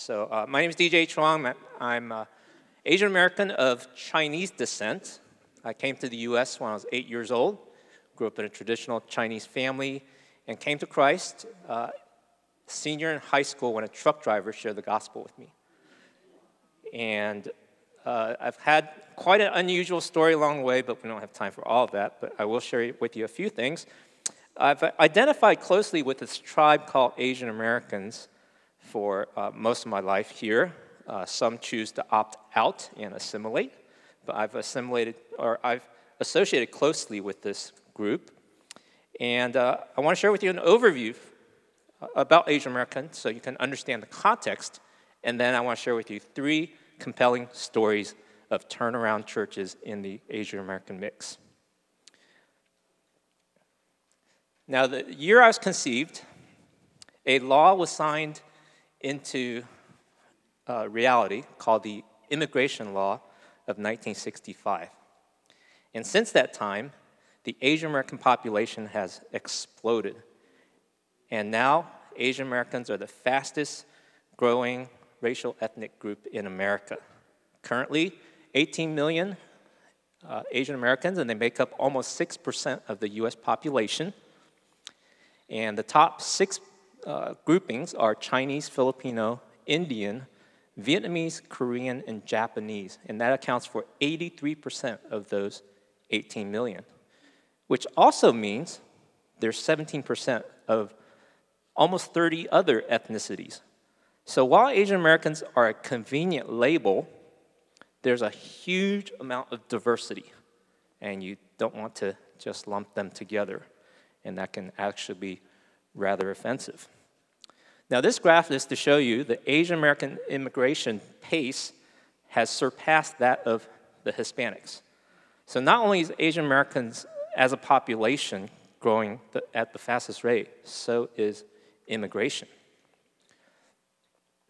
My name is DJ Chuang. I'm Asian American of Chinese descent. I came to the U.S. when I was 8 years old, grew up in a traditional Chinese family, and came to Christ senior in high school when a truck driver shared the gospel with me. And I've had quite an unusual story along the way, but we don't have time for all of that, but I will share with you a few things. I've identified closely with this tribe called Asian Americans for most of my life here. Some choose to opt out and assimilate, but I've associated closely with this group. And I want to share with you an overview about Asian Americans so you can understand the context. And then I want to share with you 3 compelling stories of turnaround churches in the Asian American mix. Now, the year I was conceived, a law was signed into reality called the Immigration Law of 1965. And since that time, the Asian American population has exploded. And now, Asian Americans are the fastest growing racial ethnic group in America. Currently, 18 million Asian Americans, and they make up almost 6% of the US population. And the top 6 groupings are Chinese, Filipino, Indian, Vietnamese, Korean, and Japanese. And that accounts for 83% of those 18 million, which also means there's 17% of almost 30 other ethnicities. So while Asian Americans are a convenient label, there's a huge amount of diversity, and you don't want to just lump them together. And that can actually be rather offensive. Now, this graph is to show you the Asian American immigration pace has surpassed that of the Hispanics. So not only is Asian Americans as a population growing at the fastest rate, so is immigration.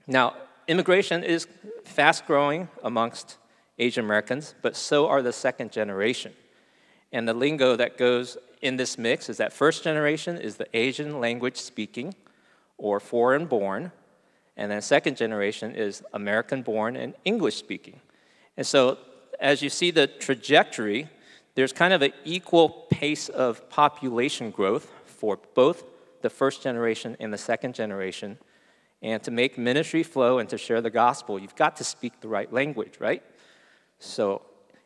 Now, immigration is fast growing amongst Asian Americans, but so are the second generation. And the lingo that goes in this mix is that first generation is the Asian language speaking or foreign born, and then second generation is American born and English speaking. And so as you see the trajectory, there's kind of an equal pace of population growth for both the first generation and the second generation. And to make ministry flow and to share the gospel, you've got to speak the right language, right? So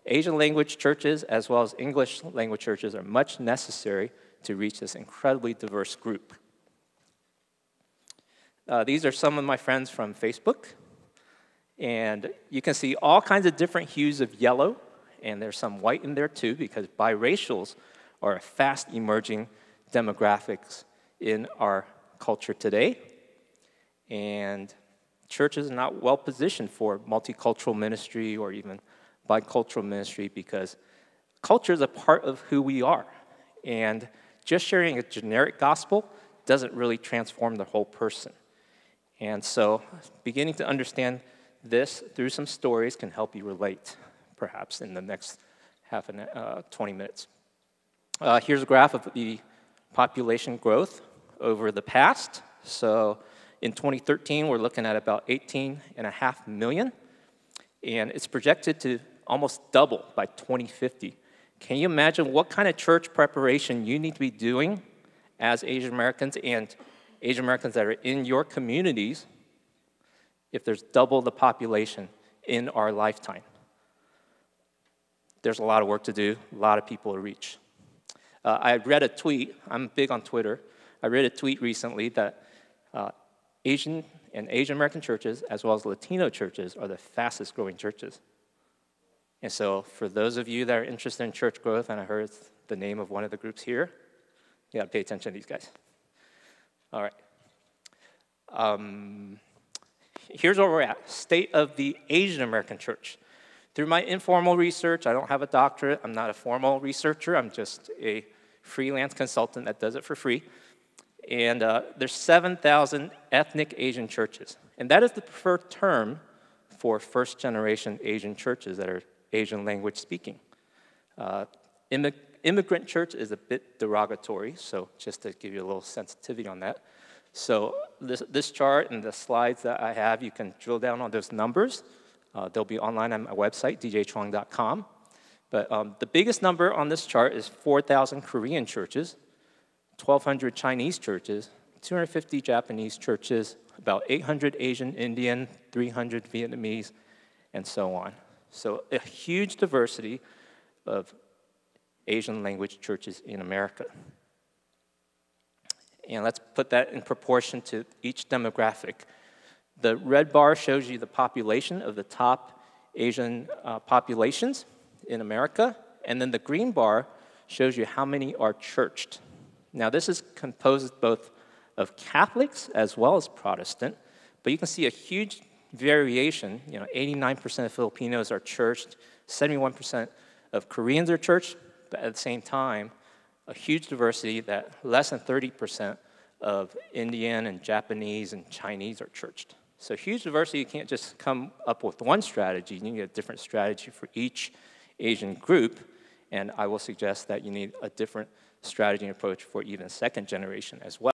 Asian language churches as well as English language churches are much necessary to reach this incredibly diverse group. These are some of my friends from Facebook. And you can see all kinds of different hues of yellow, and there's some white in there too, because biracials are a fast emerging demographics in our culture today. And churches are not well positioned for multicultural ministry or even bicultural ministry because culture is a part of who we are. And just sharing a generic gospel doesn't really transform the whole person. And so beginning to understand this through some stories can help you relate, perhaps, in the next 20 minutes. Here's a graph of the population growth over the past. So in 2013, we're looking at about 18.5 million, and it's projected to almost double by 2050. Can you imagine what kind of church preparation you need to be doing as Asian Americans and Asian Americans that are in your communities if there's double the population in our lifetime? There's a lot of work to do, a lot of people to reach. I read a tweet, I'm big on Twitter, I read a tweet recently that Asian and Asian American churches, as well as Latino churches, are the fastest growing churches. And so for those of you that are interested in church growth, and I heard it's the name of one of the groups here, you gotta pay attention to these guys. All right. Here's where we're at, state of the Asian American church. Through my informal research, I don't have a doctorate, I'm not a formal researcher, I'm just a freelance consultant that does it for free. And there's 7,000 ethnic Asian churches. And that is the preferred term for first-generation Asian churches that are Asian language speaking. Immigrant church is a bit derogatory, so just to give you a little sensitivity on that. So this chart and the slides that I have, you can drill down on those numbers. They'll be online on my website, djchuang.com. But the biggest number on this chart is 4,000 Korean churches, 1,200 Chinese churches, 250 Japanese churches, about 800 Asian Indian, 300 Vietnamese, and so on. So a huge diversity of Asian language churches in America. And let's put that in proportion to each demographic. The red bar shows you the population of the top Asian populations in America, and then the green bar shows you how many are churched. Now, this is composed both of Catholics as well as Protestant, but you can see a huge variation. 89% of Filipinos are churched, 71% of Koreans are churched, but at the same time, a huge diversity that less than 30% of Indian and Japanese and Chinese are churched. So huge diversity, you can't just come up with one strategy. You need a different strategy for each Asian group, and I will suggest that you need a different strategy and approach for even second generation as well.